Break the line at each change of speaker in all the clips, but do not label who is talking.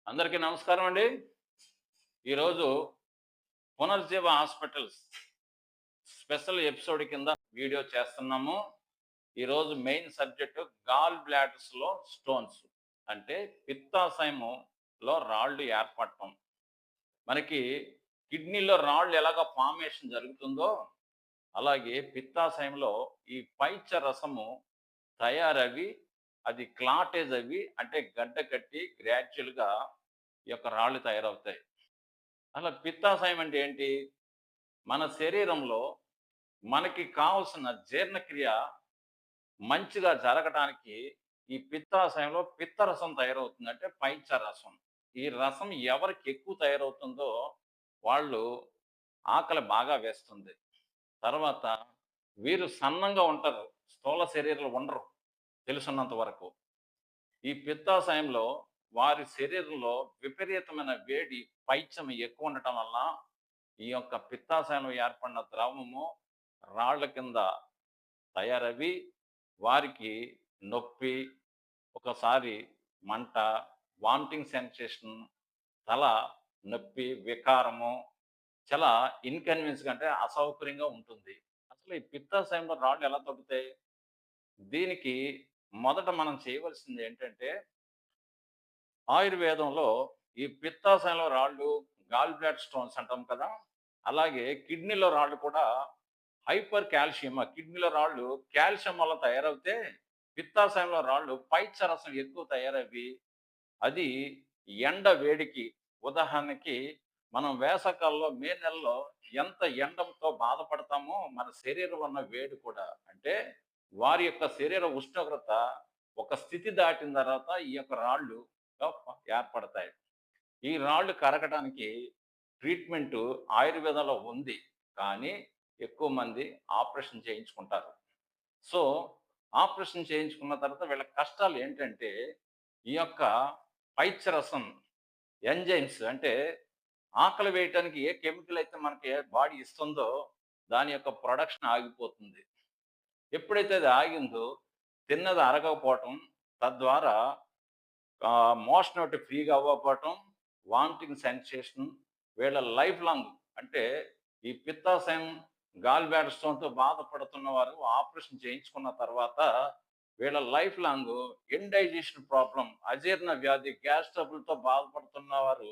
అందరికీ నమస్కారం అండి. ఈరోజు పునర్జీవ హాస్పిటల్స్ స్పెషల్ ఎపిసోడ్ కింద వీడియో చేస్తున్నాము. ఈరోజు మెయిన్ సబ్జెక్టు గాల్ బ్లాడర్స్‌లో స్టోన్స్ అంటే పిత్తాశయములో రాళ్ళు ఏర్పడటం. మనకి కిడ్నీలో రాళ్ళు ఎలాగ ఫార్మేషన్ జరుగుతుందో, అలాగే పిత్తాశయంలో ఈ పైత్య రసము తయారవి అది క్లాటేజ్ అవ్వి అంటే గడ్డ కట్టి గ్రాడ్యుయల్‌గా ఈ యొక్క రాళ్ళు తయారవుతాయి. అలా పిత్తాశయం అంటే ఏంటి? మన శరీరంలో మనకి కావాల్సిన జీర్ణక్రియ మంచిగా జరగటానికి ఈ పిత్తాశయంలో పిత్తరసం తయారవుతుంది. అంటే పైత్య రసం. ఈ రసం ఎవరికి ఎక్కువ తయారవుతుందో వాళ్ళు ఆకలి బాగా వేస్తుంది. తర్వాత వీరు సన్నంగా ఉంటారు. స్థూల శరీరాలు ఉండరు తెలుసున్నంత వరకు. ఈ పిత్తాశయంలో వారి శరీరంలో విపరీతమైన వేడి పైత్యం ఎక్కువ ఉండటం వల్ల ఈ యొక్క పిత్తాశయంలో ఏర్పడిన ద్రవము రాళ్ళ కింద తయారవి వారికి నొప్పి, ఒకసారి మంట, వామిటింగ్ సెన్సేషన్, తల నొప్పి, వికారము చాలా ఇన్‌కన్వీనియన్స్‌గా అంటే అసౌకర్యంగా ఉంటుంది. అసలు ఈ పిత్తాశయంలో రాళ్ళు ఎలా తగ్గుతాయి? దీనికి మొదట మనం చేయవలసింది ఏంటంటే ఆయుర్వేదంలో ఈ పిత్తాశయంలో రాళ్ళు గాల్ బ్లాడర్ స్టోన్స్ అంటాం కదా! అలాగే కిడ్నీలో రాళ్ళు కూడా హైపర్ కాల్షియం కిడ్నీలో రాళ్ళు కాల్షియం వల్ల తయారవుతే, పిత్తాశయంలో రాళ్ళు పైత్యరసం ఎక్కువ తయారవి, అది ఎండ వేడికి ఉదాహరణకి మనం వేసవికాలంలో మే నెలలో ఎంత ఎండతో బాధపడతామో మన శరీరం ఉన్న వేడి కూడా. అంటే వారి యొక్క శరీర ఉష్ణోగ్రత ఒక స్థితి దాటిన తర్వాత ఈ యొక్క రాళ్ళు ఏర్పడతాయి. ఈ రాళ్ళు కరగడానికి ట్రీట్మెంటు ఆయుర్వేదంలో ఉంది. కానీ ఎక్కువ మంది ఆపరేషన్ చేయించుకుంటారు. సో, ఆపరేషన్ చేయించుకున్న తర్వాత వీళ్ళ కష్టాలు ఏంటంటే, ఈ యొక్క పైత్యరసం ఎంజైమ్స్ అంటే ఆకలి వేయటానికి ఏ కెమికల్ అయితే మనకి బాడీ ఇస్తుందో, దాని యొక్క ప్రొడక్షన్ ఆగిపోతుంది. ఎప్పుడైతే అది ఆగిందో, తిన్నది అరగకపోవటం, తద్వారా మోషన్ ఒకటి ఫ్రీగా అవ్వకపోవటం, వామిటింగ్ సెన్సేషన్ వీళ్ళ లైఫ్ లాంగ్ అంటే ఈ పిత్తాశయం, గాల్ బ్లాడర్ స్టోన్‌తో బాధపడుతున్న వారు ఆపరేషన్ చేయించుకున్న తర్వాత వీళ్ళ లైఫ్ లాంగ్ ఇండైజెషన్ ప్రాబ్లమ్, అజీర్ణ వ్యాధి, గ్యాస్ ట్రబుల్‌తో బాధపడుతున్న వారు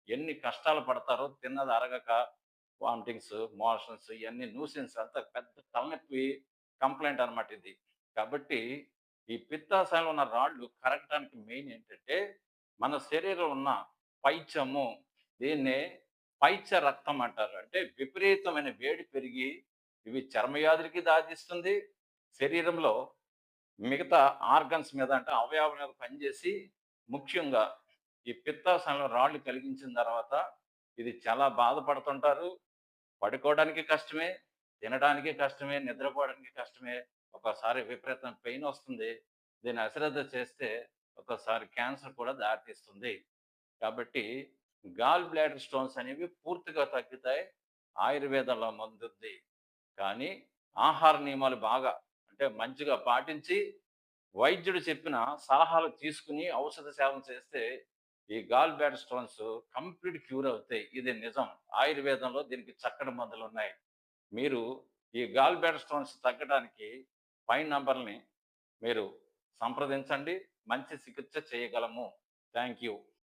ఎన్ని కష్టాలు పడతారో తిన్నది అరగక వామిటింగ్స్, మోషన్స్ ఇయన్నీ న్యూసెన్స్ అంతా పెద్ద తలనొప్పి కంప్లెయింట్ అనమాట ఇది. కాబట్టి ఈ పిత్తాశయంలో ఉన్న రాళ్ళు కరగటానికి మెయిన్ ఏంటంటే, మన శరీరంలో ఉన్న పైత్యము దీన్నే పైత్య రక్తం అంటారు. అంటే విపరీతమైన వేడి పెరిగి ఇవి చర్మవ్యాధులకి దారితీస్తుంది. శరీరంలో మిగతా ఆర్గన్స్ మీద అంటే అవయవాల మీద పనిచేసి ముఖ్యంగా ఈ పిత్తాశయంలో రాళ్ళు కలిగించిన తర్వాత ఇది చాలా బాధపడుతుంటారు. పడుకోవడానికి కష్టమే, తినడానికి కష్టమే, నిద్రపోవడానికి కష్టమే. ఒక్కోసారి విపరీతమైన పెయిన్ వస్తుంది. దీన్ని అశ్రద్ధ చేస్తే ఒక్కోసారి క్యాన్సర్ కూడా దారితీస్తుంది. కాబట్టి గాల్ బ్లాడర్ స్టోన్స్ అనేవి పూర్తిగా తగ్గుతాయి. ఆయుర్వేదంలో మందుంది. కానీ ఆహార నియమాలు బాగా అంటే మంచిగా పాటించి, వైద్యుడు చెప్పిన సలహాలు తీసుకొని ఔషధ సేవన చేస్తే ఈ gall bladder stones complete cure అవుతాయి. ఇది నిజం. ఆయుర్వేదంలో దీనికి చక్కటి మందులున్నాయి. మీరు ఈ గాల్ బ్లాడర్ స్టోన్స్ తగ్గడానికి పై నంబర్‌ని మీరు సంప్రదించండి. మంచి చికిత్స చేయగలము. Thank you.